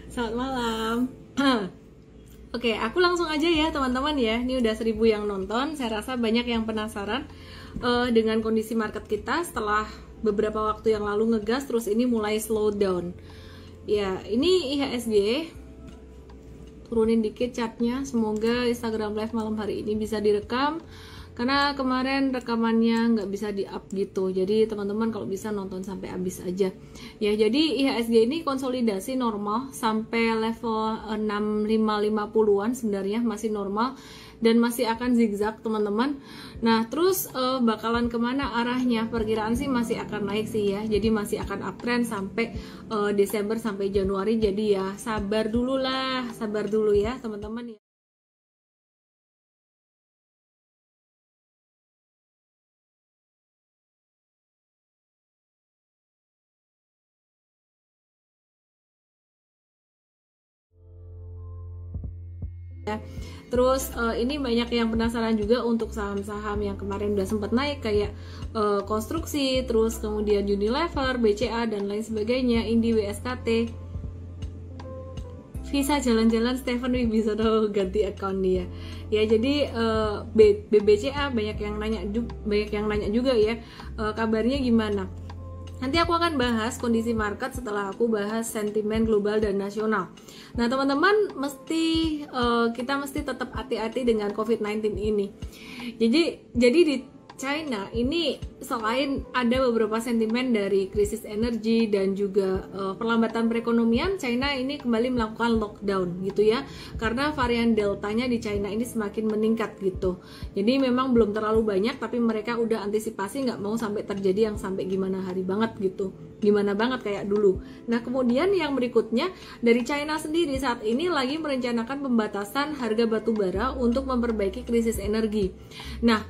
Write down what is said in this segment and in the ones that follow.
Selamat malam. Oke, aku langsung aja ya teman-teman ya. Ini udah 1000 yang nonton. Saya rasa banyak yang penasaran dengan kondisi market kita setelah beberapa waktu yang lalu ngegas, terus ini mulai slow down. Ya, ini IHSG. Turunin dikit chartnya. Semoga Instagram Live malam hari ini bisa direkam. Karena kemarin rekamannya nggak bisa di-up gitu. Jadi teman-teman kalau bisa nonton sampai habis aja. Ya, jadi IHSG ini konsolidasi normal sampai level 6550-an sebenarnya masih normal dan masih akan zigzag teman-teman. Nah, terus bakalan kemana arahnya? Perkiraan sih masih akan naik sih ya. Jadi masih akan uptrend sampai Desember sampai Januari. Jadi ya sabar dulu lah, sabar dulu ya teman-teman ya. Terus ini banyak yang penasaran juga untuk saham-saham yang kemarin udah sempat naik kayak konstruksi, terus kemudian Unilever, BCA dan lain sebagainya, Indi, WSKT. Visa jalan-jalan Stephen Wibisono ganti account dia. Ya jadi BBCA banyak yang nanya juga ya, kabarnya gimana? Nanti aku akan bahas kondisi market setelah aku bahas sentimen global dan nasional. Nah teman-teman kita mesti tetap hati-hati dengan COVID-19 ini. Jadi di China ini selain ada beberapa sentimen dari krisis energi dan juga perlambatan perekonomian, China ini kembali melakukan lockdown gitu ya, karena varian deltanya di China ini semakin meningkat gitu. Jadi memang belum terlalu banyak, tapi mereka udah antisipasi nggak mau sampai terjadi yang sampai gimana hari banget gitu, gimana banget kayak dulu. Nah kemudian yang berikutnya dari China sendiri saat ini lagi merencanakan pembatasan harga batu bara untuk memperbaiki krisis energi. Nah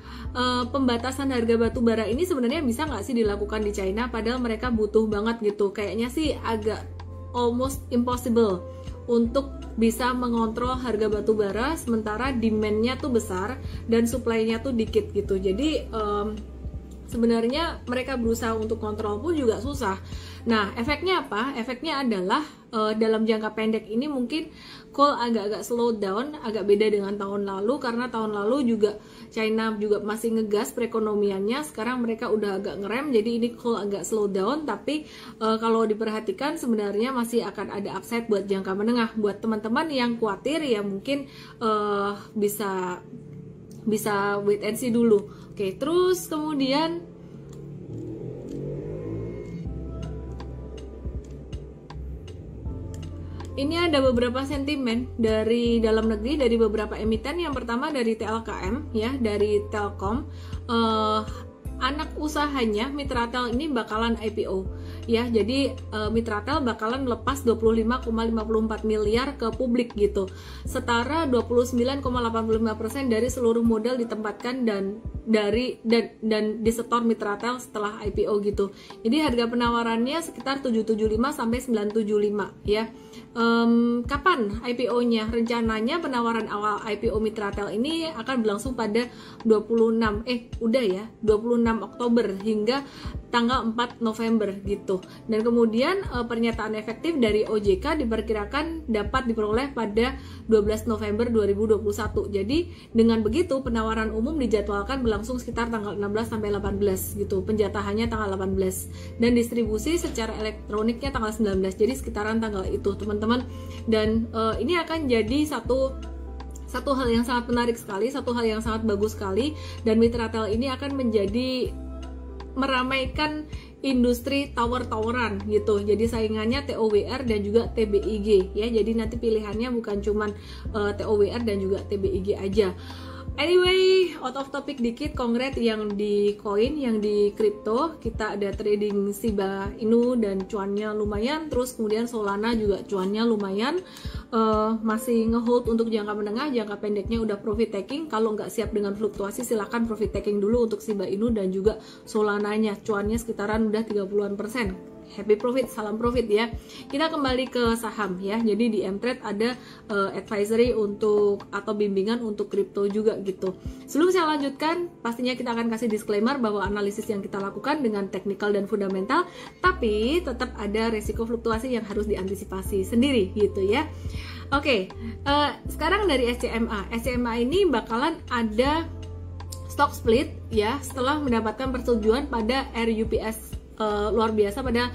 pembatasan harga batu bara ini sebenarnya bisa nggak sih dilakukan di China, padahal mereka butuh banget gitu. Kayaknya sih agak almost impossible untuk bisa mengontrol harga batu bara sementara demand-nya tuh besar dan supply-nya tuh dikit gitu. Jadi sebenarnya mereka berusaha untuk kontrol pun juga susah. Nah, efeknya apa? Efeknya adalah dalam jangka pendek ini mungkin coal agak-agak slow down, agak beda dengan tahun lalu karena tahun lalu juga China juga masih ngegas perekonomiannya. Sekarang mereka udah agak ngerem, jadi ini coal agak slow down. Tapi kalau diperhatikan sebenarnya masih akan ada upside buat jangka menengah. Buat teman-teman yang khawatir ya mungkin bisa wait and see dulu. Oke, terus kemudian ini ada beberapa sentimen dari dalam negeri dari beberapa emiten. Yang pertama dari TLKM ya, dari Telkom. Anak usahanya Mitratel ini bakalan IPO ya. Jadi Mitratel bakalan melepas 25,54 miliar ke publik gitu. Setara 29,85% dari seluruh modal ditempatkan dan disetor Mitratel setelah IPO gitu. Jadi harga penawarannya sekitar 775 sampai 975 ya. Kapan IPO-nya? Rencananya penawaran awal IPO Mitratel ini akan berlangsung pada 26 Oktober hingga tanggal 4 November gitu. Dan kemudian pernyataan efektif dari OJK diperkirakan dapat diperoleh pada 12 November 2021. Jadi dengan begitu penawaran umum dijadwalkan berlangsung sekitar tanggal 16 sampai 18 gitu. Penjatahannya tanggal 18 dan distribusi secara elektroniknya tanggal 19. Jadi sekitaran tanggal itu, teman-teman. Dan ini akan jadi satu hal yang sangat menarik sekali, satu hal yang sangat bagus sekali, dan Mitratel ini akan menjadi meramaikan industri tower-toweran gitu. Jadi saingannya TOWR dan juga TBIG ya. Jadi nanti pilihannya bukan cuman TOWR dan juga TBIG aja. Anyway, out of topic dikit, congrats yang di koin, yang di kripto. Kita ada trading Shiba Inu dan cuannya lumayan. Terus kemudian Solana juga cuannya lumayan. Masih ngehold untuk jangka menengah, jangka pendeknya udah profit taking. Kalau nggak siap dengan fluktuasi silahkan profit taking dulu untuk Shiba Inu dan juga Solananya. Cuannya sekitaran udah 30-an %. happy profit, salam profit ya. Kita kembali ke saham ya. Jadi di Mtrade ada advisory untuk atau bimbingan untuk kripto juga gitu. Sebelum saya lanjutkan, pastinya kita akan kasih disclaimer bahwa analisis yang kita lakukan dengan teknikal dan fundamental, tapi tetap ada resiko fluktuasi yang harus diantisipasi sendiri gitu ya. Oke, sekarang dari SCMA. SCMA ini bakalan ada stock split ya setelah mendapatkan persetujuan pada RUPS luar biasa pada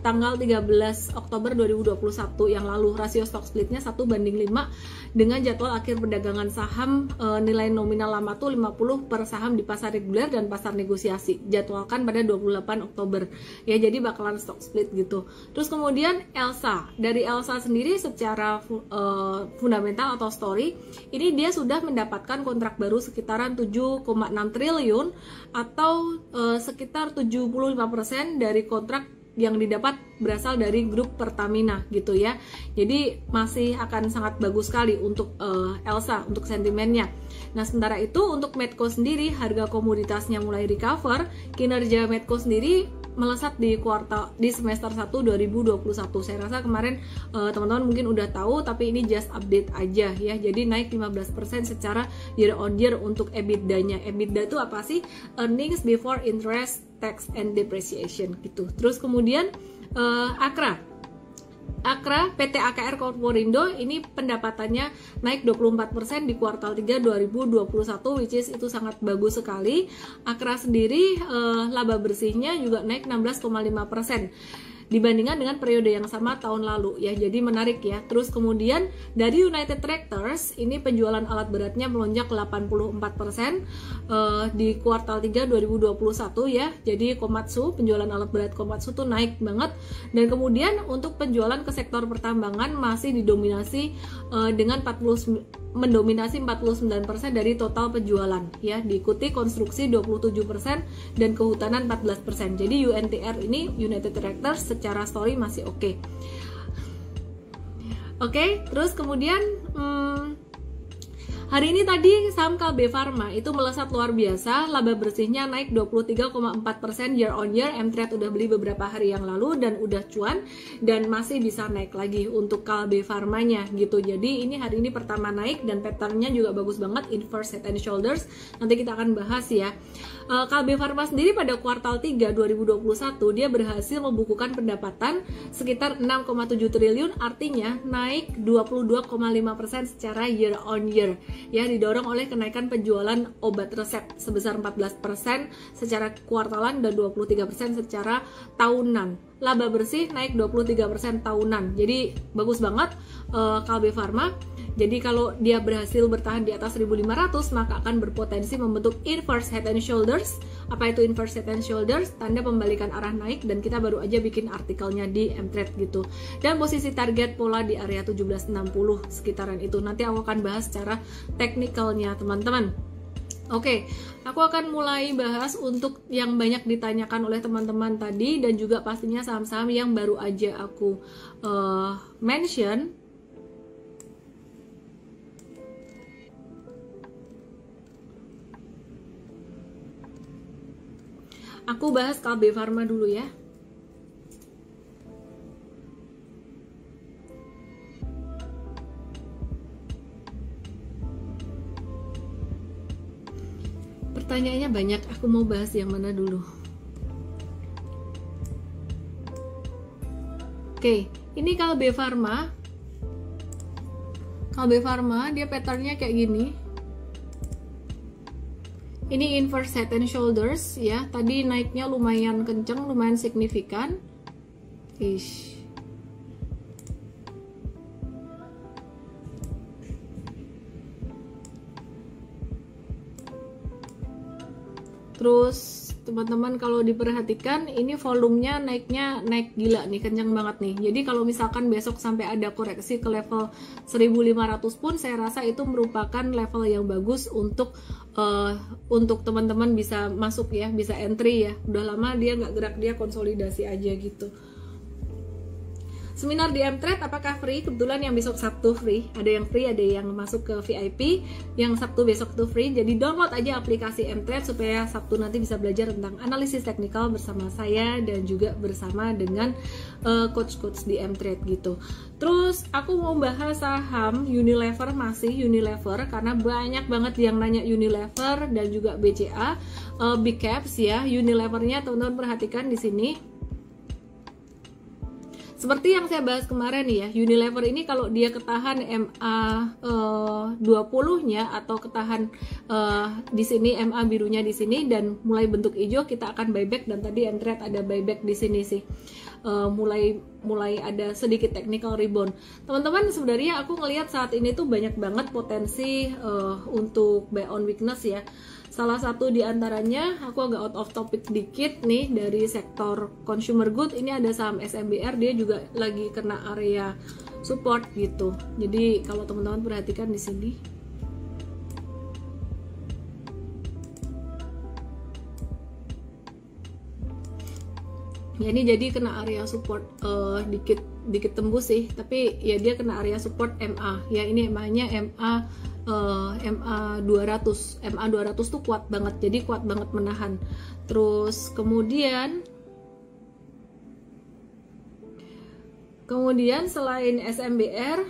tanggal 13 Oktober 2021 yang lalu. Rasio stock splitnya 1:5 dengan jadwal akhir perdagangan saham nilai nominal lama tuh 50 per saham di pasar reguler dan pasar negosiasi. Jadwalkan pada 28 Oktober. Ya, jadi bakalan stock split gitu. Terus kemudian ELSA. Dari ELSA sendiri secara fundamental atau story, ini dia sudah mendapatkan kontrak baru sekitaran 7,6 triliun atau sekitar 75% dari kontrak yang didapat berasal dari grup Pertamina gitu ya. Jadi masih akan sangat bagus sekali untuk ELSA, untuk sentimennya. Nah, sementara itu untuk Medco sendiri harga komoditasnya mulai recover. Kinerja Medco sendiri melesat di semester 1 2021. Saya rasa kemarin teman-teman mungkin udah tahu, tapi ini just update aja ya. Jadi naik 15% secara year on year untuk EBITDA-nya. EBITDA itu apa sih? Earnings before interest, tax and depreciation gitu. Terus kemudian Akra PT AKR Corporindo ini pendapatannya naik 24% di kuartal 3 2021, which is itu sangat bagus sekali. Akra sendiri laba bersihnya juga naik 16,5% dibandingkan dengan periode yang sama tahun lalu ya, jadi menarik ya. Terus kemudian dari United Tractors ini penjualan alat beratnya melonjak 84% di kuartal 3 2021 ya. Jadi Komatsu, penjualan alat berat Komatsu tuh naik banget. Dan kemudian untuk penjualan ke sektor pertambangan masih didominasi dengan mendominasi 49% dari total penjualan ya, diikuti konstruksi 27% dan kehutanan 14%. Jadi UNTR ini, United Tractors, secara story masih oke. Oke, terus kemudian hari ini tadi saham Kalbe Pharma itu melesat luar biasa, laba bersihnya naik 23,4% year on year. Mtrade udah beli beberapa hari yang lalu dan udah cuan dan masih bisa naik lagi untuk Kalbe Pharmanya gitu. Jadi ini hari ini pertama naik dan patternnya juga bagus banget, inverse head and shoulders. Nanti kita akan bahas ya. Kalbe Pharma sendiri pada kuartal 3 2021 dia berhasil membukukan pendapatan sekitar 6,7 triliun, artinya naik 22,5% secara year on year. Ya, didorong oleh kenaikan penjualan obat resep sebesar 14% secara kuartalan dan 23% secara tahunan. Laba bersih naik 23% tahunan. Jadi bagus banget Kalbe Pharma. Jadi kalau dia berhasil bertahan di atas 1500 maka akan berpotensi membentuk inverse head and shoulders. Apa itu inverse head and shoulders? Tanda pembalikan arah naik, dan kita baru aja bikin artikelnya di Mtrade gitu. Dan posisi target pola di area 1760 sekitaran itu. Nanti aku akan bahas secara teknikalnya teman-teman. Oke, aku akan mulai bahas untuk yang banyak ditanyakan oleh teman-teman tadi dan juga pastinya saham-saham yang baru aja aku mention. Aku bahas Kalbe Pharma dulu ya. Pertanyaannya banyak, aku mau bahas yang mana dulu? Oke, ini Kalbe Pharma. Kalbe Pharma dia patternnya kayak gini. Ini inverse head and shoulders ya. Tadi naiknya lumayan kenceng, lumayan signifikan. Terus teman-teman kalau diperhatikan ini volumenya naik gila nih, kencang banget nih. Jadi kalau misalkan besok sampai ada koreksi ke level 1500 pun saya rasa itu merupakan level yang bagus untuk teman-teman bisa masuk ya, bisa entry ya. Udah lama dia nggak gerak, dia konsolidasi aja gitu. Seminar di Mtrade apakah free? Kebetulan yang besok Sabtu free. Ada yang free, ada yang masuk ke VIP. Yang Sabtu besok tuh free. Jadi download aja aplikasi Mtrade supaya Sabtu nanti bisa belajar tentang analisis teknikal bersama saya dan juga bersama dengan coach-coach di Mtrade gitu. Terus aku mau bahas saham Unilever, masih Unilever karena banyak banget yang nanya Unilever dan juga BCA, big caps ya. Unilevernya teman-teman perhatikan di sini. Seperti yang saya bahas kemarin ya, Unilever ini kalau dia ketahan MA 20-nya atau ketahan di sini MA birunya di sini dan mulai bentuk hijau, kita akan buyback. Dan tadi Mtrade ada buyback di sini sih. Mulai ada sedikit technical rebound. Teman-teman, sebenarnya aku ngelihat saat ini tuh banyak banget potensi untuk buy on weakness ya. Salah satu di antaranya, aku agak out of topic dikit nih, dari sektor consumer good. Ini ada saham SMBR, dia juga lagi kena area support gitu. Jadi kalau teman-teman perhatikan di sini, ya ini jadi kena area support dikit tembus sih, tapi ya dia kena area support MA. Ya ini MA-nya MA 200. MA 200 tuh kuat banget, jadi kuat banget menahan. Terus kemudian selain SMBR,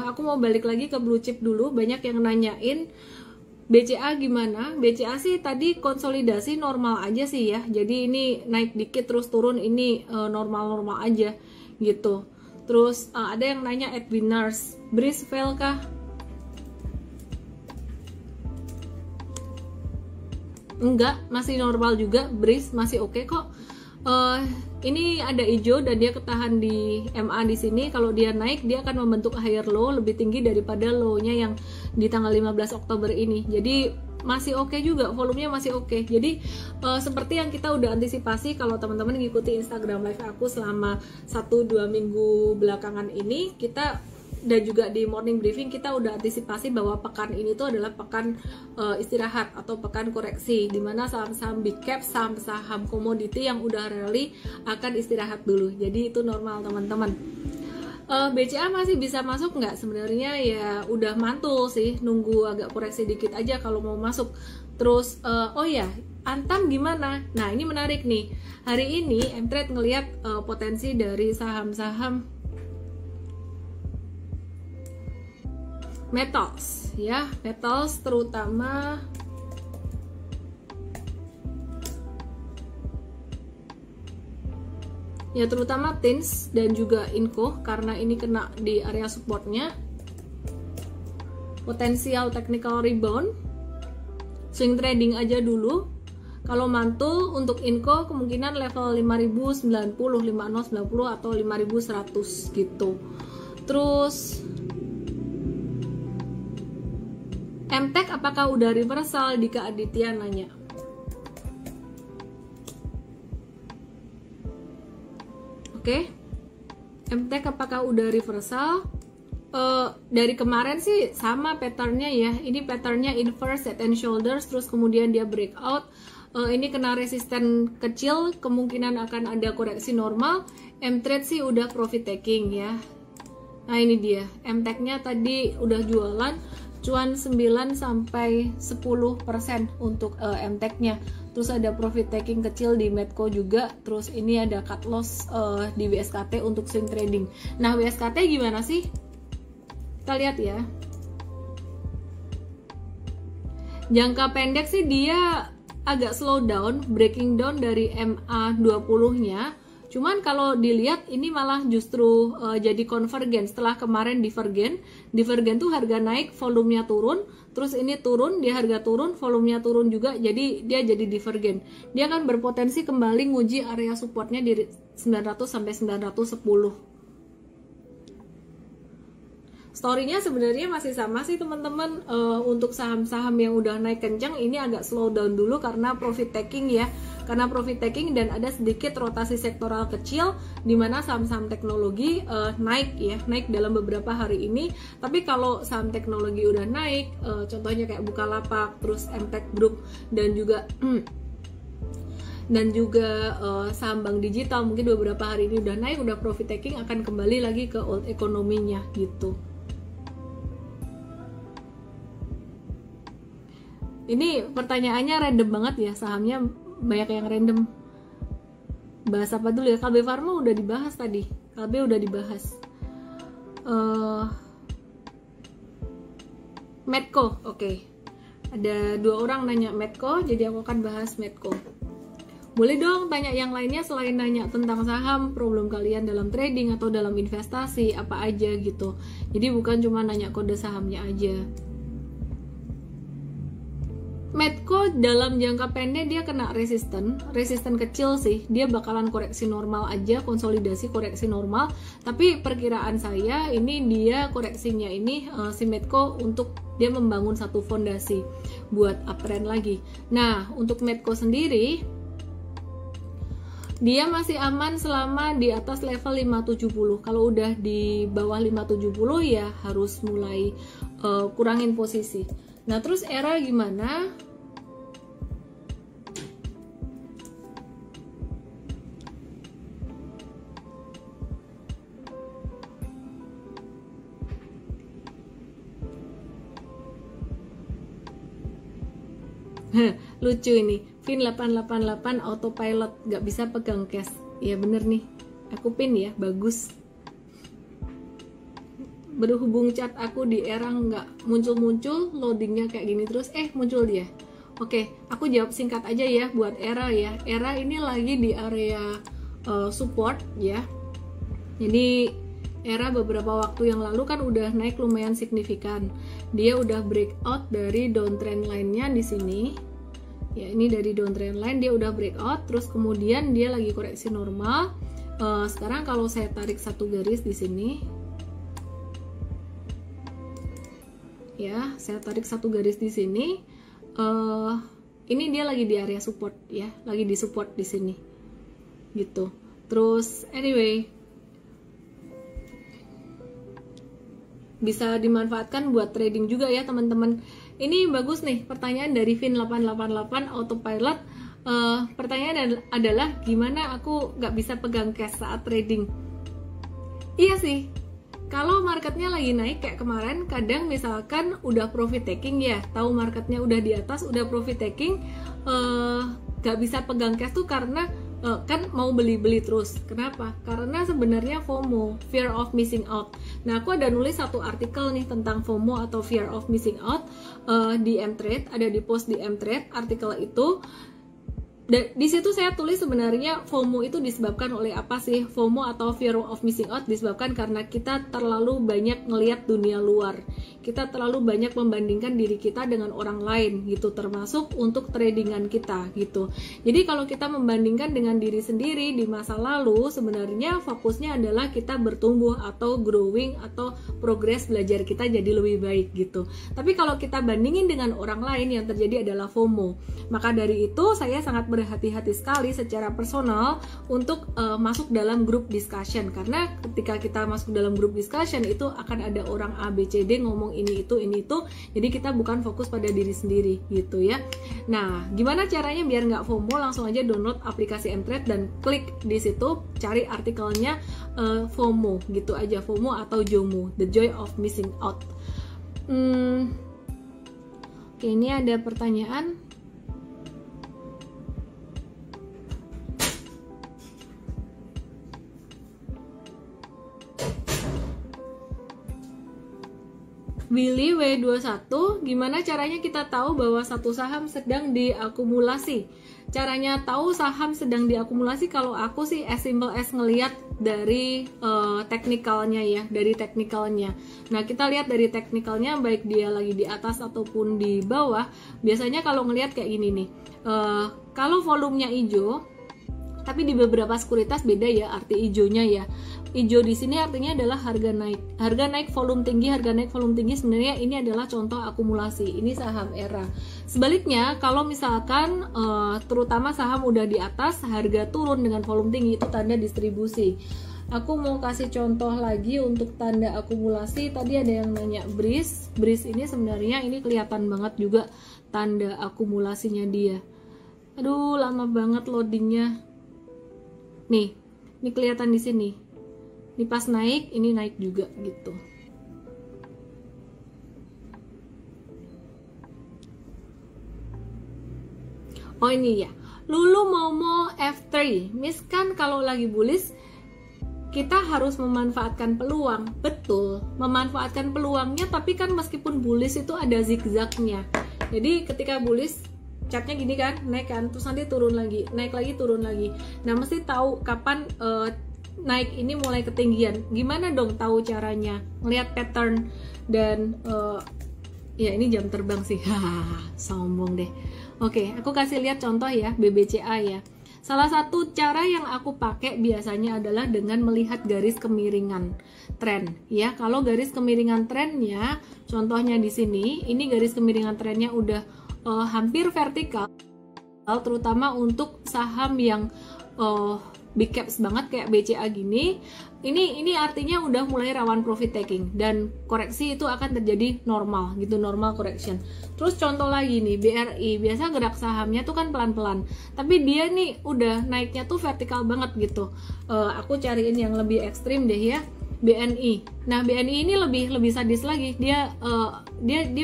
aku mau balik lagi ke blue chip dulu. Banyak yang nanyain BCA gimana? BCA sih tadi konsolidasi normal aja sih ya. Jadi ini naik dikit terus turun, ini normal-normal aja gitu. Terus ada yang nanya Edwinars, Breeze fail kah? Enggak, masih normal juga. Breeze masih oke kok. Ini ada hijau dan dia ketahan di MA di sini. Kalau dia naik, dia akan membentuk higher low lebih tinggi daripada low-nya yang di tanggal 15 Oktober ini. Jadi masih oke juga, volumenya masih oke. Jadi seperti yang kita udah antisipasi, kalau teman-teman ngikuti Instagram live aku selama 1-2 minggu belakangan ini, kita dan juga di morning briefing kita udah antisipasi bahwa pekan ini tuh adalah pekan istirahat atau pekan koreksi, dimana saham-saham big cap, saham-saham komoditi yang udah rally akan istirahat dulu. Jadi itu normal teman-teman. BCA masih bisa masuk nggak? Sebenarnya ya udah mantul sih, nunggu agak koreksi dikit aja kalau mau masuk. Terus oh ya, Antam gimana? Nah ini menarik nih. Hari ini Mtrade ngelihat potensi dari saham-saham metals ya, metals terutama tins dan juga Inco, karena ini kena di area supportnya. Potensial technical rebound, swing trading aja dulu. Kalau mantul untuk Inco kemungkinan level 5090, 5090 atau 5100 gitu. Terus MTEK apakah udah reversal? Dika Aditya nanya. Oke. MTEK apakah udah reversal? Dari kemarin sih sama patternnya ya. Ini patternnya inverse head and shoulders, terus kemudian dia breakout. Ini kena resisten kecil, kemungkinan akan ada koreksi normal. Mtrade sih udah profit taking ya. Nah ini dia, MTEK-nya tadi udah jualan cuan 9-10% untuk MTEK-nya. Terus ada profit taking kecil di Medco juga. Terus ini ada cut loss di WSKT untuk swing trading. Nah WSKT gimana sih? Kita lihat ya. Jangka pendek sih dia agak slow down, breaking down dari MA 20-nya. Cuman kalau dilihat ini malah justru jadi konvergen. Setelah kemarin divergen tuh harga naik, volumenya turun, terus ini turun, dia harga turun, volumenya turun juga, jadi dia jadi divergen. Dia akan berpotensi kembali nguji area supportnya di 900 sampai 910. Story-nya sebenarnya masih sama sih teman-teman. Untuk saham-saham yang udah naik kencang ini agak slow down dulu karena profit taking ya. Karena profit taking dan ada sedikit rotasi sektoral kecil di mana saham-saham teknologi naik dalam beberapa hari ini. Tapi kalau saham teknologi udah naik, contohnya kayak Bukalapak, terus MTech Group dan juga dan juga saham bank digital mungkin beberapa hari ini udah naik, udah profit taking, akan kembali lagi ke old ekonominya gitu. Ini pertanyaannya random banget ya, sahamnya banyak yang random. Bahas apa dulu ya? Kalbe Farma udah dibahas tadi, Kalbe udah dibahas. Medco, oke. Ada 2 orang nanya Medco, jadi aku akan bahas Medco. Boleh dong tanya yang lainnya selain nanya tentang saham, problem kalian dalam trading atau dalam investasi, apa aja gitu. Jadi bukan cuma nanya kode sahamnya aja. Medco dalam jangka pendek dia kena resisten kecil sih, dia bakalan koreksi normal aja, konsolidasi koreksi normal, tapi perkiraan saya ini dia koreksinya ini si Medco untuk dia membangun satu fondasi buat uptrend lagi. Nah, untuk Medco sendiri dia masih aman selama di atas level 570. Kalau udah di bawah 570 ya harus mulai kurangin posisi. Nah, terus era gimana? Lucu ini, Vin 888 autopilot, gak bisa pegang cash. Ya bener nih, aku pin ya, bagus. Berhubung chat aku di era nggak muncul-muncul, loadingnya kayak gini terus, muncul dia. Oke, aku jawab singkat aja ya buat era ya. Era ini lagi di area support ya. Jadi era beberapa waktu yang lalu kan udah naik lumayan signifikan. Dia udah breakout dari downtrend line-nya di sini. Ya, ini dari downtrend line dia udah breakout, terus kemudian dia lagi koreksi normal. Sekarang kalau saya tarik satu garis di sini, ya, saya tarik satu garis di sini. Ini dia lagi di area support ya, lagi di support di sini, gitu. Terus, anyway, bisa dimanfaatkan buat trading juga ya teman-teman. Ini bagus nih, pertanyaan dari Vin 888 autopilot. Pertanyaan adalah gimana aku nggak bisa pegang cash saat trading? Iya sih. Kalau marketnya lagi naik kayak kemarin, kadang misalkan udah profit taking ya, tahu marketnya udah di atas, udah profit taking, gak bisa pegang cash tuh karena kan mau beli-beli terus. Kenapa? Karena sebenarnya FOMO, fear of missing out. Nah, aku ada nulis satu artikel nih tentang FOMO atau fear of missing out di Mtrade, ada di post di Mtrade artikel itu. Di situ saya tulis sebenarnya FOMO itu disebabkan oleh apa sih? FOMO atau fear of missing out disebabkan karena kita terlalu banyak ngelihat dunia luar. Kita terlalu banyak membandingkan diri kita dengan orang lain gitu, termasuk untuk tradingan kita gitu. Jadi kalau kita membandingkan dengan diri sendiri di masa lalu, sebenarnya fokusnya adalah kita bertumbuh atau growing atau progress belajar kita jadi lebih baik gitu. Tapi kalau kita bandingin dengan orang lain, yang terjadi adalah FOMO. Maka dari itu saya sangat berhati-hati sekali secara personal untuk masuk dalam group discussion, karena ketika kita masuk dalam group discussion itu akan ada orang A, B, C, D ngomong ini itu, jadi kita bukan fokus pada diri sendiri gitu ya. Nah, gimana caranya biar nggak FOMO? Langsung aja download aplikasi Mtrade dan klik di situ, cari artikelnya FOMO gitu aja, FOMO atau JOMO, The Joy of Missing Out. Oke, ini ada pertanyaan. Willy W21, gimana caranya kita tahu bahwa satu saham sedang diakumulasi? Caranya tahu saham sedang diakumulasi, kalau aku sih as simple as ngelihat dari teknikalnya ya, dari teknikalnya. Nah, kita lihat dari teknikalnya, baik dia lagi di atas ataupun di bawah. Biasanya kalau ngelihat kayak gini nih, kalau volumenya hijau, tapi di beberapa sekuritas beda ya arti hijaunya ya. Hijau di sini artinya adalah harga naik. Harga naik, volume tinggi, harga naik, volume tinggi, sebenarnya ini adalah contoh akumulasi. Ini saham era. Sebaliknya, kalau misalkan terutama saham udah di atas, harga turun dengan volume tinggi, itu tanda distribusi. Aku mau kasih contoh lagi untuk tanda akumulasi. Tadi ada yang nanya Breeze ini sebenarnya ini kelihatan banget juga tanda akumulasinya dia. Aduh, lama banget loadingnya. Nih, ini kelihatan di sini. Ini pas naik, ini naik juga gitu. Oh ini ya, Lulu Momo F3. Miss kan kalau lagi bullish kita harus memanfaatkan peluang. Betul, memanfaatkan peluangnya, tapi kan meskipun bullish itu ada zigzagnya. Jadi ketika bullish chartnya gini kan, naik kan, terus nanti turun lagi, naik lagi, turun lagi. Nah mesti tahu kapan naik ini mulai ketinggian. Gimana dong tahu caranya? Ngelihat pattern dan ya ini jam terbang sih. Hahaha, sombong deh. Oke, aku kasih lihat contoh ya, BBCA ya. Salah satu cara yang aku pakai biasanya adalah dengan melihat garis kemiringan tren ya. Kalau garis kemiringan trennya, contohnya di sini, ini garis kemiringan trennya udah hampir vertikal, terutama untuk saham yang big caps banget kayak BCA gini. Ini artinya udah mulai rawan profit taking dan koreksi itu akan terjadi normal gitu, normal correction. Terus contoh lagi nih, BRI, biasa gerak sahamnya tuh kan pelan-pelan, tapi dia nih udah naiknya tuh vertikal banget gitu. Aku cariin yang lebih ekstrim deh ya, BNI. Nah BNI ini lebih sadis lagi, dia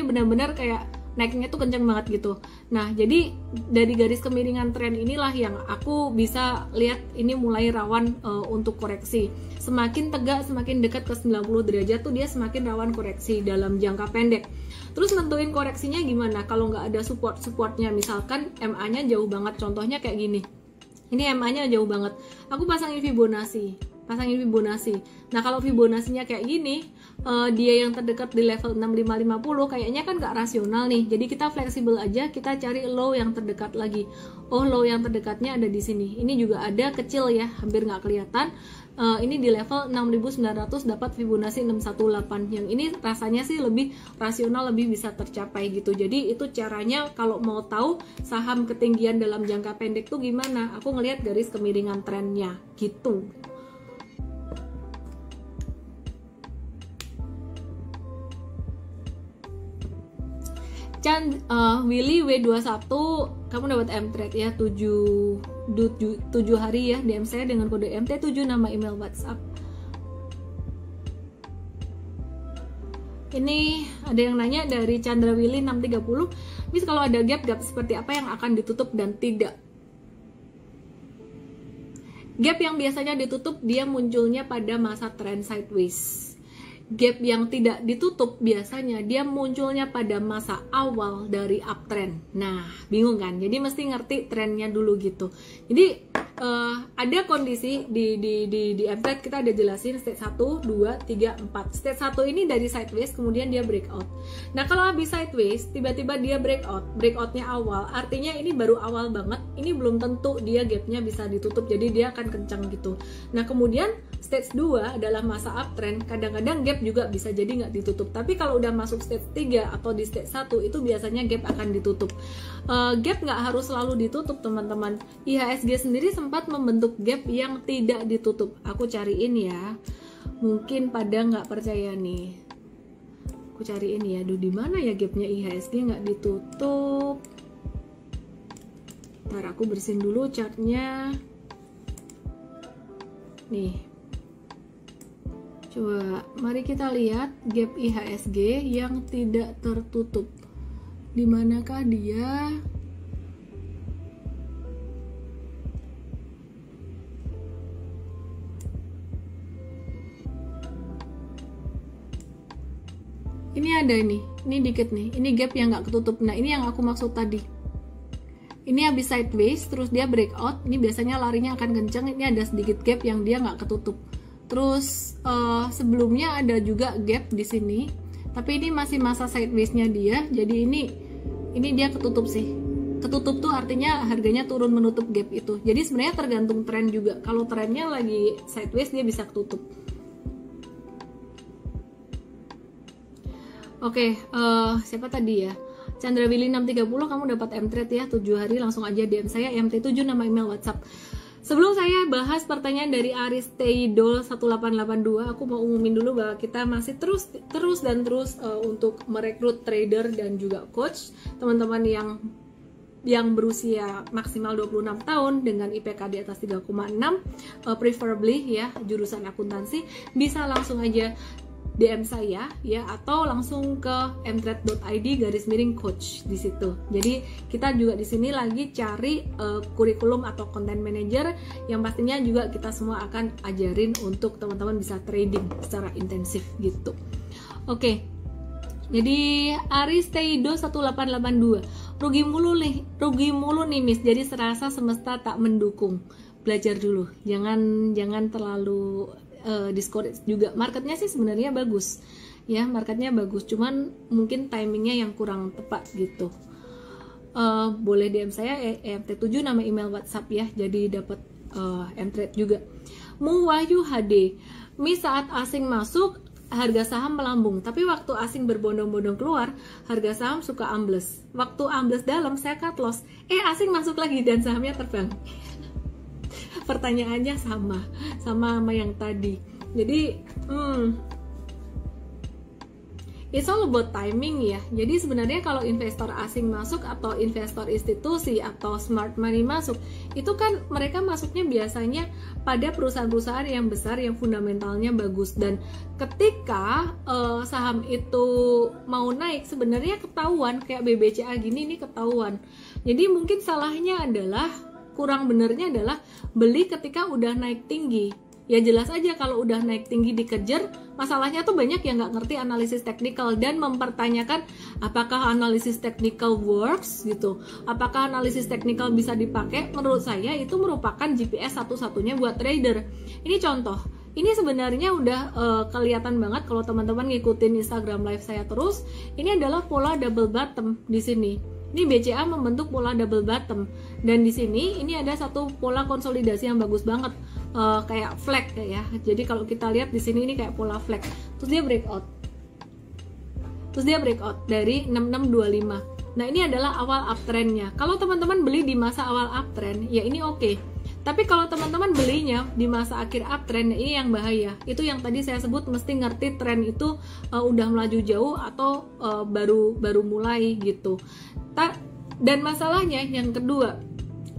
benar-benar kayak naiknya tuh kenceng banget gitu. Nah jadi dari garis kemiringan tren inilah yang aku bisa lihat ini mulai rawan untuk koreksi. Semakin tegak, semakin dekat ke 90 derajat tuh dia semakin rawan koreksi dalam jangka pendek. Terus nentuin koreksinya gimana? Kalau nggak ada supportnya, misalkan MA-nya jauh banget, contohnya kayak gini. Ini MA-nya jauh banget. Aku pasangin Fibonacci. Nah kalau Fibonacci-nya kayak gini, dia yang terdekat di level 6550 kayaknya kan nggak rasional nih. Jadi kita fleksibel aja, kita cari low yang terdekat lagi. Oh, low yang terdekatnya ada di sini. Ini juga ada, kecil ya, hampir nggak kelihatan. Ini di level 6900 dapat Fibonacci 618. Yang ini rasanya sih lebih rasional, lebih bisa tercapai gitu. Jadi itu caranya kalau mau tahu saham ketinggian dalam jangka pendek tuh gimana. Aku ngelihat garis kemiringan trennya gitu. Willy W21, kamu dapat M-Trade ya 7 hari ya, DM saya dengan kode MT7, nama email WhatsApp. Ini ada yang nanya dari Chandra Willy 630, Miss kalau ada gap seperti apa yang akan ditutup dan tidak? Gap yang biasanya ditutup dia munculnya pada masa trend sideways. Gap yang tidak ditutup biasanya dia munculnya pada masa awal dari uptrend. Nah, bingung kan? Jadi mesti ngerti trennya dulu gitu. Jadi ada kondisi di M-Trade kita ada jelasin state 1, 2, 3, 4. State 1 ini dari sideways kemudian dia breakout. Nah, kalau habis sideways tiba-tiba dia breakoutnya awal, artinya ini baru awal banget. Ini belum tentu dia gapnya bisa ditutup, jadi dia akan kencang gitu. Nah, kemudian stage 2 adalah masa uptrend, kadang-kadang gap juga bisa jadi nggak ditutup. Tapi kalau udah masuk stage 3 atau di stage 1 itu biasanya gap akan ditutup. Gap nggak harus selalu ditutup teman-teman. IHSG sendiri sempat membentuk gap yang tidak ditutup. Aku cariin ya, mungkin pada nggak percaya nih. Aku cariin ya, aduh di mana ya gapnya IHSG nggak ditutup. Ntar aku bersihin dulu chartnya. Nih, coba mari kita lihat gap IHSG yang tidak tertutup. Di manakah dia? Ini ada nih, ini dikit nih, ini gap yang nggak ketutup. Nah ini yang aku maksud tadi. Ini habis sideways, terus dia breakout. Ini biasanya larinya akan kenceng. Ini ada sedikit gap yang dia nggak ketutup. Terus sebelumnya ada juga gap di sini, tapi ini masih masa sideways-nya dia. Jadi ini dia ketutup sih. Ketutup tuh artinya harganya turun menutup gap itu. Jadi sebenarnya tergantung tren juga. Kalau trennya lagi sideways dia bisa ketutup. Oke, siapa tadi ya? Chandra Willy 630, kamu dapat M-Trade ya 7 hari, langsung aja DM saya MT7 nama email WhatsApp. Sebelum saya bahas pertanyaan dari Aristeidol 1882, aku mau umumin dulu bahwa kita masih terus untuk merekrut trader dan juga coach. Teman-teman yang yang berusia maksimal 26 tahun dengan IPK di atas 3,6, preferably ya jurusan akuntansi, bisa langsung aja DM saya ya, atau langsung ke mtrade.id/coach di situ. Jadi kita juga di sini lagi cari kurikulum atau content manager yang pastinya juga kita semua akan ajarin untuk teman-teman bisa trading secara intensif gitu. Oke. Jadi Aristeido 1882, rugi mulu nih Miss, jadi serasa semesta tak mendukung. Belajar dulu, jangan terlalu discourage juga. Marketnya sih sebenarnya bagus ya, marketnya bagus, cuman mungkin timingnya yang kurang tepat gitu. Boleh DM saya EMT7 nama email WhatsApp ya, jadi dapat mtrade juga. Muwahyu HD, Miss, saat asing masuk harga saham melambung, tapi waktu asing berbondong-bondong keluar harga saham suka ambles. Waktu ambles dalam saya cut loss, asing masuk lagi dan sahamnya terbang. Pertanyaannya sama yang tadi. Jadi it's all about timing ya. Jadi sebenarnya kalau investor asing masuk atau investor institusi atau smart money masuk, itu kan mereka masuknya biasanya pada perusahaan-perusahaan yang besar yang fundamentalnya bagus, dan ketika saham itu mau naik sebenarnya ketahuan, kayak BBCA gini ini ketahuan. Jadi mungkin salahnya adalah, kurang benernya adalah beli ketika udah naik tinggi. Ya jelas aja kalau udah naik tinggi dikejar, masalahnya tuh banyak yang nggak ngerti analisis teknikal dan mempertanyakan apakah analisis teknikal works gitu, apakah analisis teknikal bisa dipakai. Menurut saya itu merupakan GPS satu-satunya buat trader. Ini contoh, ini sebenarnya udah kelihatan banget kalau teman-teman ngikutin Instagram live saya terus. Ini adalah pola double bottom di sini. Ini BCA membentuk pola double bottom, dan di sini ini ada satu pola konsolidasi yang bagus banget, kayak flag ya. Jadi kalau kita lihat di sini ini kayak pola flag. Terus dia breakout dari 6625. Nah, ini adalah awal uptrendnya. Kalau teman-teman beli di masa awal uptrend, ya ini oke. Tapi kalau teman-teman belinya di masa akhir uptrend, ini yang bahaya. Itu yang tadi saya sebut, mesti ngerti tren itu udah melaju jauh atau baru mulai gitu. Dan masalahnya yang kedua,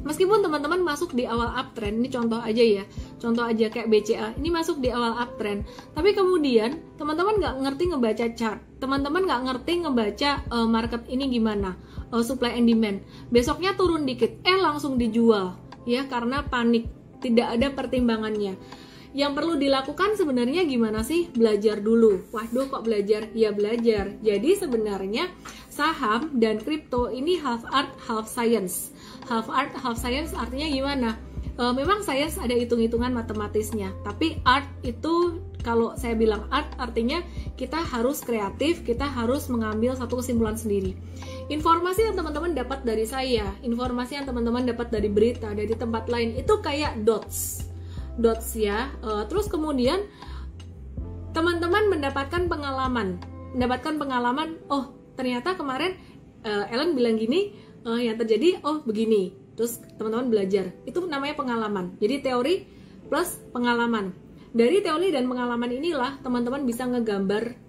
meskipun teman-teman masuk di awal uptrend, ini contoh aja kayak BCA, ini masuk di awal uptrend, tapi kemudian teman-teman nggak ngerti ngebaca chart, teman-teman nggak ngerti ngebaca market ini gimana, supply and demand, besoknya turun dikit, langsung dijual ya karena panik, tidak ada pertimbangannya. Yang perlu dilakukan sebenarnya gimana sih? Belajar dulu. Waduh, kok belajar? Ya belajar. Jadi sebenarnya saham dan kripto ini half art, half science. Half art, half science artinya gimana? Memang science ada hitung-hitungan matematisnya, tapi art itu, kalau saya bilang art artinya kita harus kreatif, kita harus mengambil satu kesimpulan sendiri. Informasi yang teman-teman dapat dari saya, informasi yang teman-teman dapat dari berita, dari tempat lain, itu kayak dots ya. Terus kemudian teman-teman mendapatkan pengalaman, oh ternyata kemarin Ellen bilang gini, yang terjadi begini. Terus teman-teman belajar, itu namanya pengalaman. Jadi teori plus pengalaman. Dari teori dan pengalaman inilah teman-teman bisa ngegambar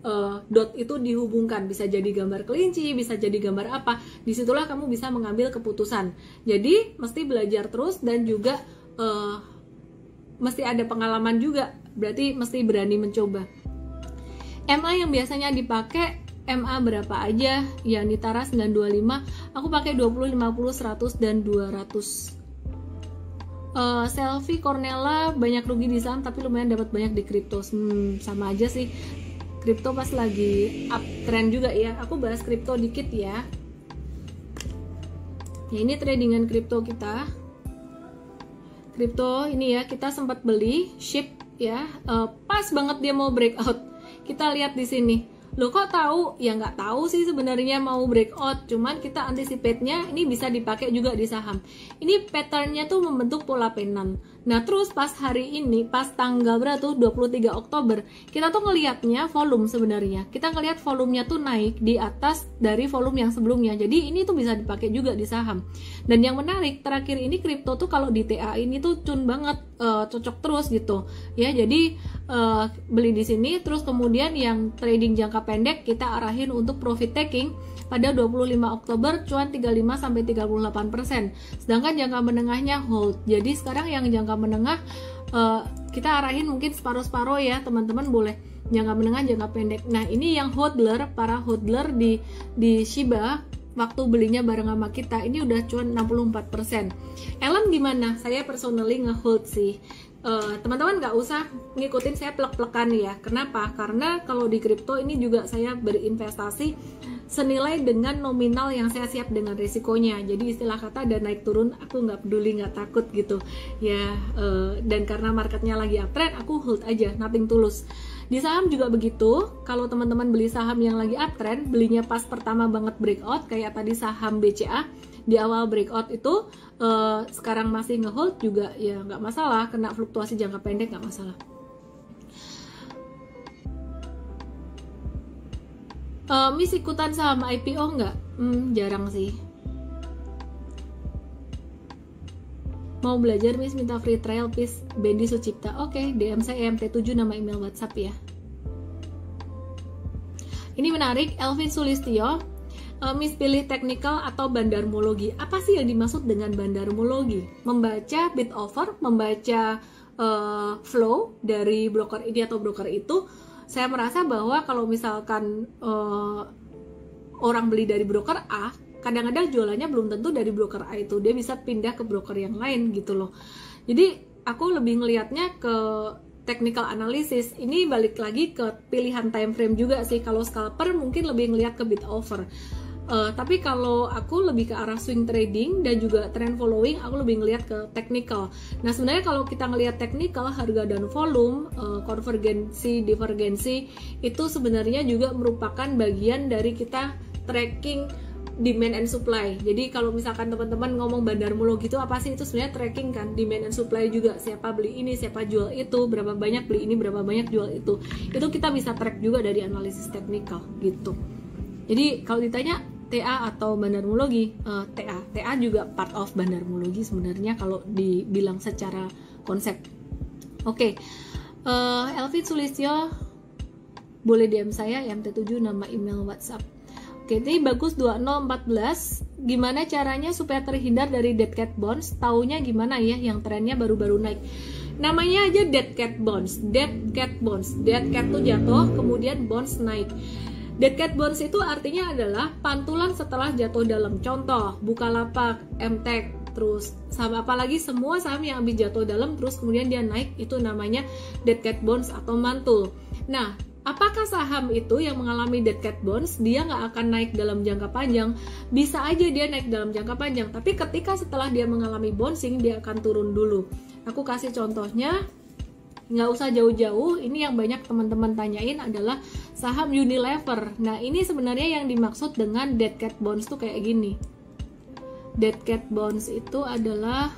dot itu dihubungkan, bisa jadi gambar kelinci, bisa jadi gambar apa. Disitulah kamu bisa mengambil keputusan. Jadi mesti belajar terus dan juga mesti ada pengalaman juga, berarti mesti berani mencoba. MA yang biasanya dipakai, MA berapa aja? Ya Nitara 925, aku pakai 20, 50, 100 dan 200. Selfie Cornella banyak rugi di saham tapi lumayan dapat banyak di kripto. Sama aja sih. Kripto pas lagi uptrend juga ya. Aku bahas kripto dikit ya. Ya ini tradingan kripto kita. Kripto ini ya, kita sempat beli SHIB ya, pas banget dia mau breakout. Kita lihat di sini. Loh kok tahu? Ya nggak tahu sih sebenarnya mau breakout, cuman kita anticipate-nya ini bisa dipakai juga di saham. Ini pattern-nya tuh membentuk pola pennant. Nah terus pas hari ini, pas tanggal berapa tuh, 23 Oktober, kita tuh ngelihatnya volume sebenarnya. Kita ngelihat volumenya tuh naik di atas dari volume yang sebelumnya. Jadi ini tuh bisa dipakai juga di saham. Dan yang menarik, terakhir ini kripto tuh kalau di TA ini tuh cun banget, cocok terus gitu. Ya, jadi beli di sini, terus kemudian yang trading jangka pendek kita arahin untuk profit taking pada 25 Oktober cuan 35-38%. Sedangkan jangka menengahnya hold. Jadi sekarang yang jangka menengah kita arahin mungkin separuh-separuh ya, teman-teman boleh jangka menengah, jangka pendek. Nah, ini yang hodler, para hodler di Shiba waktu belinya bareng sama kita ini udah cuan 64%. Ellen gimana? Saya personally nge-hold sih. Teman-teman nggak usah ngikutin saya plek-plekan ya. Kenapa? Karena kalau di kripto ini juga saya berinvestasi senilai dengan nominal yang saya siap dengan risikonya. Jadi istilah kata ada naik turun aku nggak peduli, nggak takut gitu ya. Dan karena marketnya lagi uptrend, aku hold aja, nothing tulus. Di saham juga begitu. Kalau teman-teman beli saham yang lagi uptrend, belinya pas pertama banget breakout kayak tadi saham BCA di awal breakout itu, sekarang masih ngehold juga ya nggak masalah, kena fluktuasi jangka pendek nggak masalah. Miss ikutan saham IPO nggak? Jarang sih. Mau belajar Miss, minta free trial please. Bendy Sucipta. Oke, DM saya MT7 nama email WhatsApp ya. Ini menarik, Elvin Sulistyo. Miss pilih technical atau bandarmologi. Apa sih yang dimaksud dengan bandarmologi? Membaca bid offer, membaca flow dari broker ini atau broker itu. Saya merasa bahwa kalau misalkan orang beli dari broker A, kadang-kadang jualannya belum tentu dari broker A itu, dia bisa pindah ke broker yang lain gitu loh. Jadi aku lebih ngelihatnya ke technical analysis. Ini balik lagi ke pilihan time frame juga sih. Kalau scalper mungkin lebih ngelihat ke bid offer. Tapi kalau aku lebih ke arah swing trading dan juga trend following, aku lebih ngelihat ke technical. Nah sebenarnya kalau kita ngelihat technical, harga dan volume, konvergensi, divergensi, itu sebenarnya juga merupakan bagian dari kita tracking demand and supply. Jadi kalau misalkan teman-teman ngomong bandarmologi itu apa sih? Itu sebenarnya tracking kan, demand and supply juga. Siapa beli ini, siapa jual itu, berapa banyak beli ini, berapa banyak jual itu. Itu kita bisa track juga dari analisis technical gitu. Jadi kalau ditanya TA atau bandarmologi, TA juga part of bandarmologi sebenarnya kalau dibilang secara konsep. Oke, Elvin Sulistyo boleh DM saya MT7 nama email WhatsApp. Oke, ini bagus 2014. Gimana caranya supaya terhindar dari dead cat bonds? Taunya gimana ya yang trennya baru-baru naik? Namanya aja dead cat bonds. Dead cat bonds. Dead cat tuh jatuh, kemudian bonds naik. Dead cat bonds itu artinya adalah pantulan setelah jatuh dalam. Contoh, Bukalapak, MTEK, terus saham apalagi semua saham yang habis jatuh dalam terus kemudian dia naik, itu namanya dead cat bonds atau mantul. Nah, apakah saham itu yang mengalami dead cat bonds dia nggak akan naik dalam jangka panjang? Bisa aja dia naik dalam jangka panjang, tapi ketika setelah dia mengalami bouncing dia akan turun dulu. Aku kasih contohnya, nggak usah jauh-jauh, ini yang banyak teman-teman tanyain adalah saham Unilever. Nah ini sebenarnya yang dimaksud dengan dead cat bonds tuh kayak gini. Dead cat bonds itu adalah,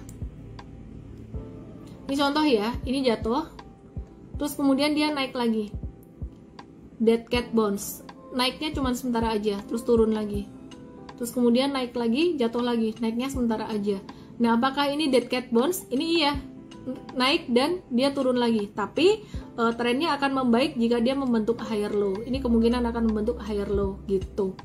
ini contoh ya, ini jatuh terus kemudian dia naik lagi. Dead cat bonds naiknya cuma sementara aja, terus turun lagi, terus kemudian naik lagi, jatuh lagi, naiknya sementara aja. Nah apakah ini dead cat bonds? Ini iya, naik dan dia turun lagi, tapi trennya akan membaik jika dia membentuk higher low. Ini kemungkinan akan membentuk higher low gitu.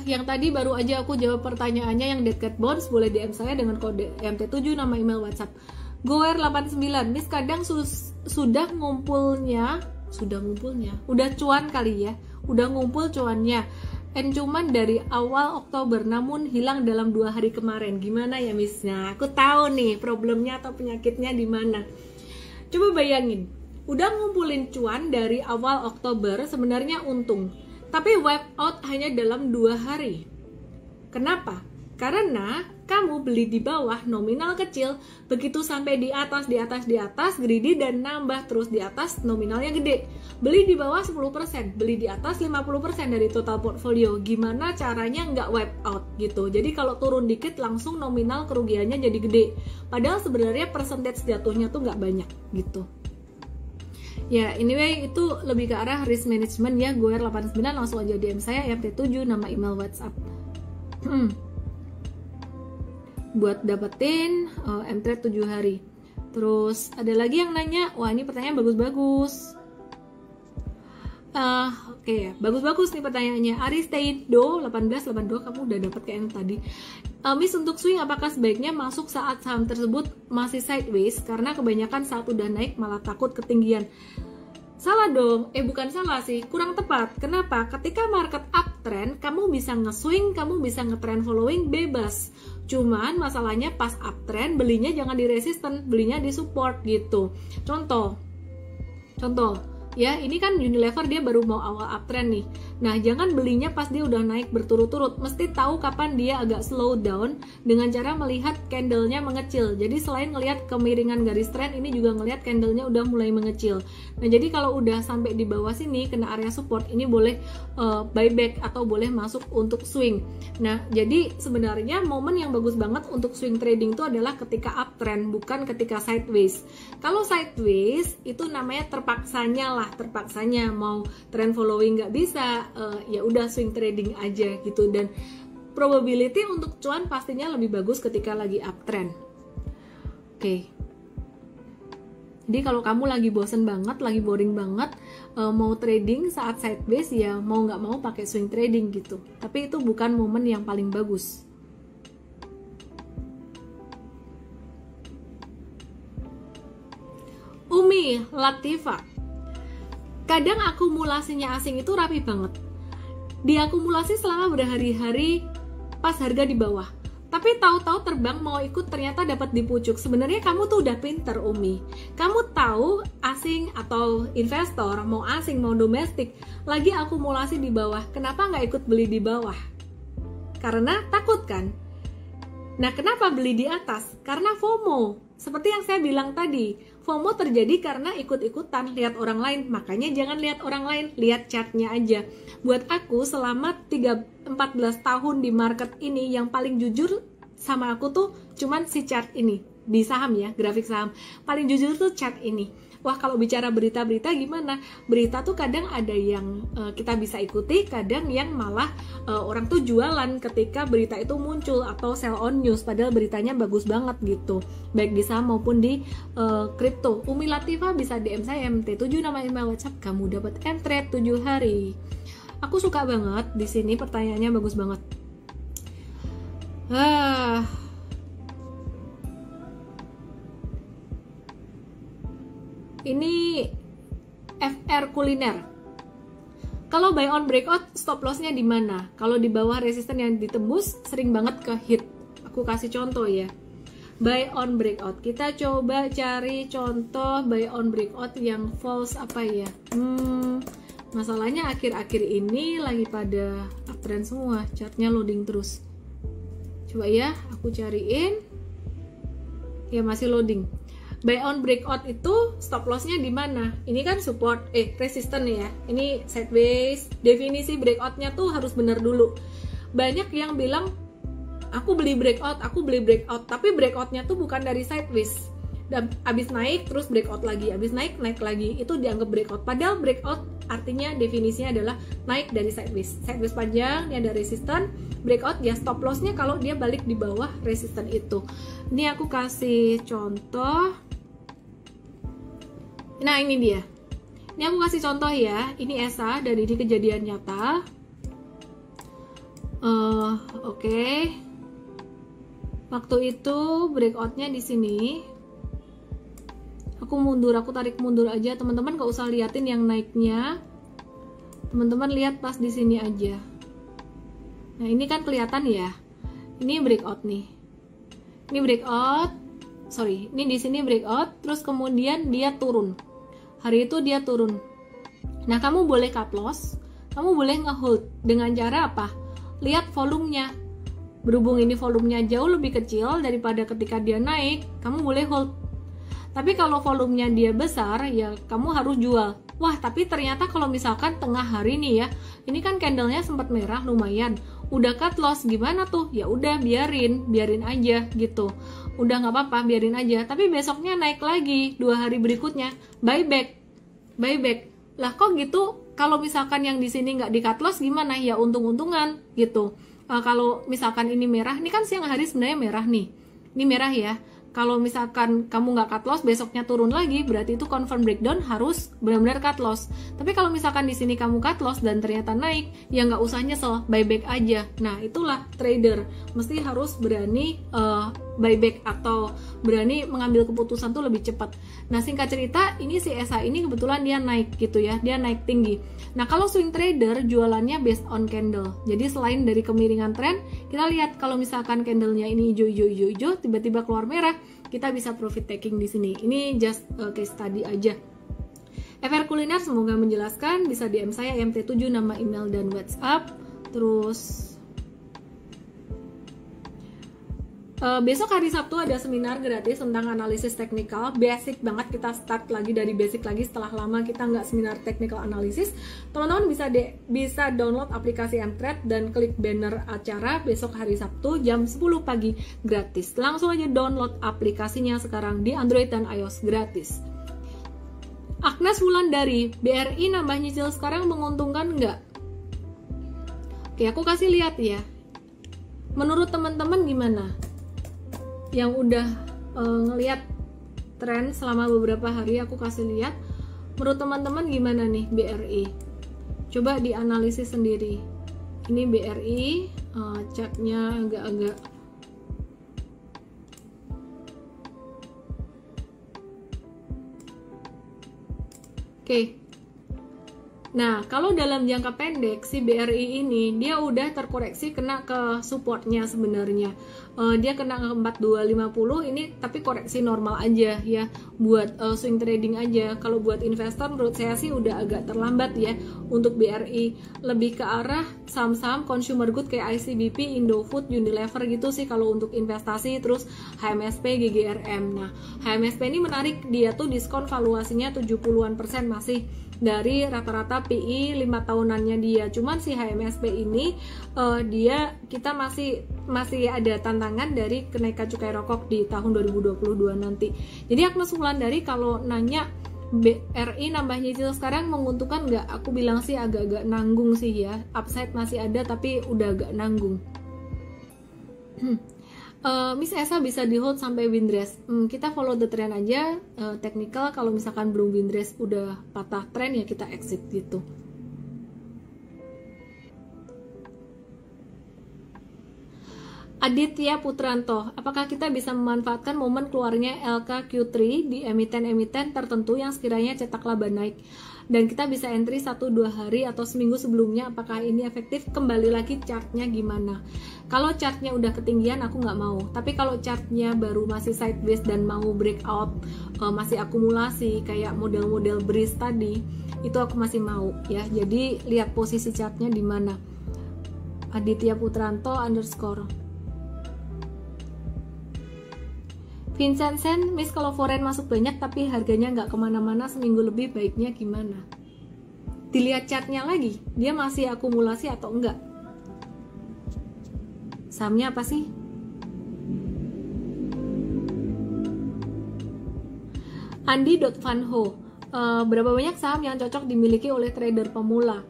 Yang tadi baru aja aku jawab pertanyaannya yang dead cat bonds, boleh DM saya dengan kode MT7 nama email WhatsApp. Goer89, Miss kadang sudah ngumpulnya, udah cuan kali ya, udah ngumpul cuannya. Cuman dari awal Oktober namun hilang dalam 2 hari kemarin. Gimana ya Miss? Nah, aku tahu nih problemnya atau penyakitnya di mana. Coba bayangin, udah ngumpulin cuan dari awal Oktober, sebenarnya untung, tapi wipe out hanya dalam 2 hari. Kenapa? Karena kamu beli di bawah nominal kecil, begitu sampai di atas greedy dan nambah terus di atas nominalnya gede. Beli di bawah 10%, beli di atas 50% dari total portfolio. Gimana caranya nggak wipe out gitu. Jadi kalau turun dikit langsung nominal kerugiannya jadi gede. Padahal sebenarnya percentage jatuhnya tuh nggak banyak gitu. Ya, anyway itu lebih ke arah risk management ya. Goer89 langsung aja DM saya MT7 nama email WhatsApp. Buat dapetin M-Trade 7 hari. Terus ada lagi yang nanya, wah ini pertanyaan bagus-bagus. Oke ya, bagus-bagus nih pertanyaannya. Aristedo 1882, kamu udah dapet kayak yang tadi. Miss, untuk swing apakah sebaiknya masuk saat saham tersebut masih sideways? Karena kebanyakan saat udah naik malah takut ketinggian. Salah dong, bukan salah sih, kurang tepat. Kenapa? Ketika market uptrend, kamu bisa nge-swing, kamu bisa nge-trend following bebas. Cuman masalahnya pas uptrend, belinya jangan di resisten, belinya di support gitu. Contoh, ya ini kan Unilever dia baru mau awal uptrend nih. Nah jangan belinya pas dia udah naik berturut-turut, mesti tahu kapan dia agak slow down dengan cara melihat candlenya mengecil. Jadi selain ngelihat kemiringan garis trend, ini juga ngelihat candlenya udah mulai mengecil. Nah jadi kalau udah sampai di bawah sini kena area support, ini boleh buyback atau boleh masuk untuk swing. Nah jadi sebenarnya momen yang bagus banget untuk swing trading itu adalah ketika uptrend, bukan ketika sideways. Kalau sideways itu namanya terpaksanya mau trend following nggak bisa, ya udah swing trading aja gitu. Dan probability untuk cuan pastinya lebih bagus ketika lagi uptrend. Oke. Jadi kalau kamu lagi bosen banget, lagi boring banget, mau trading saat sideways, ya mau nggak mau pakai swing trading gitu. Tapi itu bukan momen yang paling bagus. Umi Latifa, kadang akumulasinya asing itu rapi banget. Diakumulasi selama berhari-hari pas harga di bawah. Tapi tahu-tahu terbang mau ikut ternyata dapat di pucuk. Sebenarnya kamu tuh udah pinter, Umi. Kamu tahu asing atau investor, mau asing mau domestik, lagi akumulasi di bawah. Kenapa nggak ikut beli di bawah? Karena takut kan? Nah, kenapa beli di atas? Karena FOMO. Seperti yang saya bilang tadi, FOMO terjadi karena ikut-ikutan lihat orang lain. Makanya jangan lihat orang lain, lihat chartnya aja. Buat aku selama 14 tahun di market ini, yang paling jujur sama aku tuh cuman si chart ini. Di saham ya, grafik saham. Paling jujur tuh chart ini. Wah, kalau bicara berita-berita gimana? Berita tuh kadang ada yang kita bisa ikuti, kadang yang malah orang tuh jualan ketika berita itu muncul atau sell on news, padahal beritanya bagus banget gitu. Baik di saham maupun di kripto. Umi Latifah bisa DM saya MT7 nama email WhatsApp, kamu dapat M-Trade 7 hari. Aku suka banget di sini pertanyaannya bagus banget. Ini FR kuliner. Kalau buy on breakout, stop lossnya di mana? Kalau di bawah resisten yang ditembus, sering banget ke hit. Aku kasih contoh ya. Buy on breakout. Kita coba cari contoh buy on breakout yang false apa ya? Masalahnya akhir-akhir ini lagi pada uptrend semua. Chartnya loading terus. Coba ya, aku cariin. Ya masih loading. Buy on breakout itu stop lossnya di mana? Ini kan support, resisten ya. Ini sideways. Definisi breakoutnya tuh harus benar dulu. Banyak yang bilang aku beli breakout, tapi breakoutnya tuh bukan dari sideways. Dan abis naik terus breakout lagi, abis naik lagi, itu dianggap breakout. Padahal breakout artinya definisinya adalah naik dari sideways. Sideways panjang, ini ada resisten. Breakout ya stop lossnya kalau dia balik di bawah resisten itu. Ini aku kasih contoh. Nah ini dia. Ini aku kasih contoh ya. Ini ESA dan ini kejadian nyata. Oke. Waktu itu breakoutnya di sini. Aku mundur, aku tarik mundur aja. Teman-teman gak usah liatin yang naiknya. Teman-teman lihat pas di sini aja. Nah ini kan kelihatan ya. Ini breakout nih. Ini breakout. Sorry, ini di sini breakout. Terus kemudian dia turun. Hari itu dia turun. Nah, kamu boleh cut loss, kamu boleh nge-hold dengan cara apa? Lihat volumenya. Berhubung ini volumenya jauh lebih kecil daripada ketika dia naik, kamu boleh hold. Tapi kalau volumenya dia besar, ya kamu harus jual. Wah, tapi ternyata kalau misalkan tengah hari nih ya, ini kan candlenya sempat merah lumayan. Udah cut loss, gimana tuh? Ya udah biarin aja gitu. Udah nggak apa-apa, biarin aja. Tapi besoknya naik lagi, 2 hari berikutnya, buyback. Lah kok gitu? Kalau misalkan yang di sini nggak di cut loss gimana? Ya untung-untungan gitu. Kalau misalkan ini merah, ini kan siang hari sebenarnya merah nih. Ini merah ya. Kalau misalkan kamu nggak cut loss, besoknya turun lagi, berarti itu confirm breakdown, harus benar-benar cut loss. Tapi kalau misalkan di sini kamu cut loss dan ternyata naik, ya nggak usah nyesel, buyback aja. Nah, itulah trader, mesti harus berani buyback atau berani mengambil keputusan tuh lebih cepat. Nah, singkat cerita, ini si SA ini kebetulan dia naik gitu ya, dia naik tinggi. Nah, kalau swing trader jualannya based on candle. Jadi selain dari kemiringan tren, kita lihat kalau misalkan candlenya ini hijau, tiba-tiba keluar merah, kita bisa profit taking di sini. Ini just case study aja. FR Kuliner semoga menjelaskan. Bisa DM saya MT7, nama email dan WhatsApp. Terus besok hari Sabtu ada seminar gratis tentang analisis teknikal. Basic banget, kita start lagi dari basic lagi setelah lama kita nggak seminar technical analysis. Teman-teman bisa download aplikasi Mtrade dan klik banner acara besok hari Sabtu jam 10 pagi gratis. Langsung aja download aplikasinya sekarang di Android dan iOS gratis. Agnes Wulandari, BRI nambah nyicil sekarang menguntungkan nggak? Oke, aku kasih lihat ya. Menurut teman-teman gimana? Yang udah ngelihat tren selama beberapa hari, aku kasih lihat. Menurut teman-teman gimana nih BRI? Coba dianalisis sendiri. Ini BRI, chartnya agak-agak oke. Nah, kalau dalam jangka pendek si BRI ini dia udah terkoreksi, kena ke supportnya sebenarnya. Dia kena ke 4250 ini, tapi koreksi normal aja ya buat swing trading aja. Kalau buat investor menurut saya sih udah agak terlambat ya untuk BRI, lebih ke arah saham-saham consumer good kayak ICBP, Indofood, Unilever gitu sih kalau untuk investasi. Terus HMSP, GGRM. Nah, HMSP ini menarik, dia tuh diskon valuasinya 70-an% masih dari rata-rata PI 5 tahunannya dia. Cuman si HMSP ini kita masih ada tantangan dari kenaikan cukai rokok di tahun 2022 nanti. Jadi Agnes Wulandari kalau nanya BRI nambah nyicil sekarang menguntungkan nggak? Aku bilang sih agak-agak nanggung sih ya. Upside masih ada tapi udah agak nanggung. Miss Esa bisa di hold sampai windrest. Kita follow the trend aja, technical. Kalau misalkan belum windrest udah patah trend ya kita exit gitu. Aditya Putranto, apakah kita bisa memanfaatkan momen keluarnya LKQ3 di emiten-emiten tertentu yang sekiranya cetak laba naik? Dan kita bisa entry 1-2 hari atau seminggu sebelumnya, apakah ini efektif? Kembali lagi chartnya gimana. Kalau chartnya udah ketinggian aku nggak mau, tapi kalau chartnya baru masih sideways dan mau breakout, masih akumulasi kayak model-model breeze tadi, itu aku masih mau ya. Jadi lihat posisi chartnya di mana. Aditya Putranto _ Vincent Sen, Miss kalau foreign masuk banyak tapi harganya nggak kemana-mana seminggu lebih, baiknya gimana? Dilihat chartnya lagi, dia masih akumulasi atau enggak? Sahamnya apa sih? Andi.vanho, berapa banyak saham yang cocok dimiliki oleh trader pemula?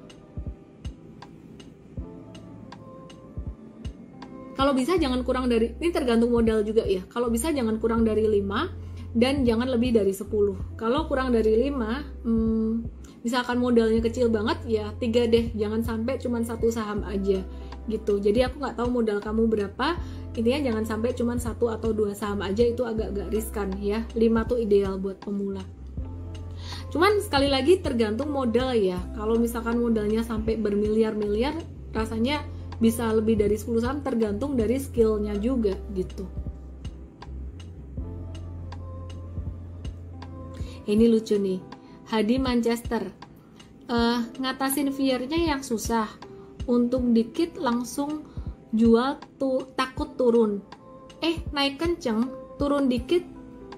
Kalau bisa jangan kurang dari, ini tergantung modal juga ya. Kalau bisa jangan kurang dari 5 dan jangan lebih dari 10. Kalau kurang dari 5, misalkan modalnya kecil banget ya 3 deh, jangan sampai cuma 1 saham aja gitu. Jadi aku nggak tahu modal kamu berapa, intinya jangan sampai cuma 1 atau 2 saham aja, itu agak-agak riskan ya. 5 tuh ideal buat pemula. Cuman sekali lagi tergantung modal ya. Kalau misalkan modalnya sampai bermiliar-miliar, rasanya bisa lebih dari 10 saham, tergantung dari skillnya juga gitu. Ini lucu nih, Hadi Manchester, ngatasin fear-nya yang susah. Untung dikit langsung jual tuh tak takut turun, naik kenceng, turun dikit,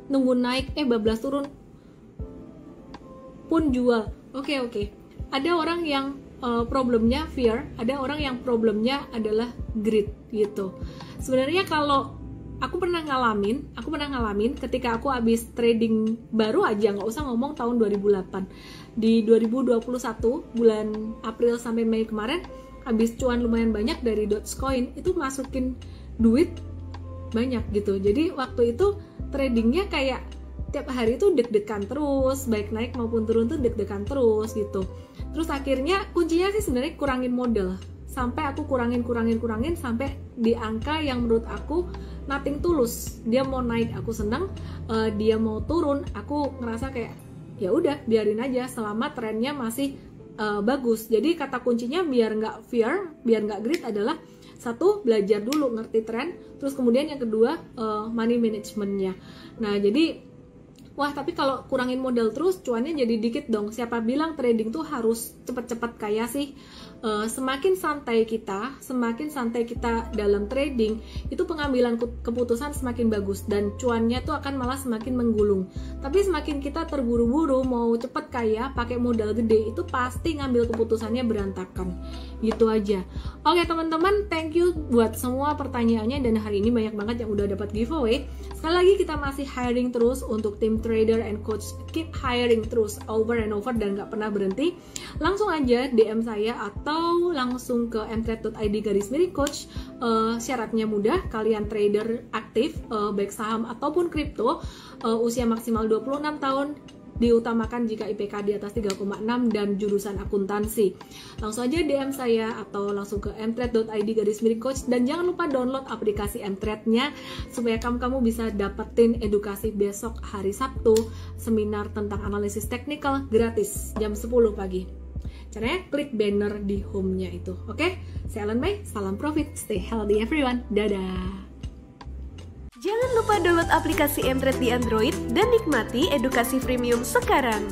nunggu naik, bablas turun pun jual. Oke. Ada orang yang problemnya fear, ada orang yang problemnya adalah greed gitu. Sebenarnya kalau aku pernah ngalamin ketika aku habis trading baru aja, nggak usah ngomong tahun 2008, di 2021 bulan April sampai Mei kemarin, habis cuan lumayan banyak dari Dogecoin, itu masukin duit banyak gitu. Jadi waktu itu tradingnya kayak tiap hari itu deg-degan terus, baik naik maupun turun tuh deg-degan terus gitu. Terus akhirnya kuncinya sih sebenarnya kurangin modal, sampai aku kurangin sampai di angka yang menurut aku nothing tulus. Dia mau naik aku seneng, dia mau turun aku ngerasa kayak ya udah biarin aja selama trennya masih bagus. Jadi kata kuncinya biar nggak fear, biar nggak greed adalah satu, belajar dulu ngerti tren, terus kemudian yang kedua money managementnya. Nah jadi wah, tapi kalau kurangin modal terus, cuannya jadi dikit dong. Siapa bilang trading tuh harus cepet-cepet kaya sih? Semakin santai kita dalam trading, itu pengambilan keputusan semakin bagus dan cuannya tuh akan malah semakin menggulung. Tapi semakin kita terburu-buru mau cepet kaya pakai modal gede, itu pasti ngambil keputusannya berantakan. Gitu aja. Oke teman-teman, thank you buat semua pertanyaannya, dan hari ini banyak banget yang udah dapat giveaway. Sekali lagi kita masih hiring terus untuk tim trader and coach, keep hiring terus over and over dan gak pernah berhenti. Langsung aja DM saya atau langsung ke mtrade.id/coach. Syaratnya mudah, kalian trader aktif baik saham ataupun kripto, usia maksimal 26 tahun, diutamakan jika IPK di atas 3,6 dan jurusan akuntansi. Langsung aja DM saya atau langsung ke mtrade.id/coach, dan jangan lupa download aplikasi mtrade-nya supaya kamu bisa dapetin edukasi besok hari Sabtu, seminar tentang analisis teknikal gratis jam 10 pagi. Caranya klik banner di home-nya itu. Oke, saya Ellen May, salam profit, stay healthy everyone, dadah. Jangan lupa download aplikasi mtrade di Android dan nikmati edukasi premium sekarang.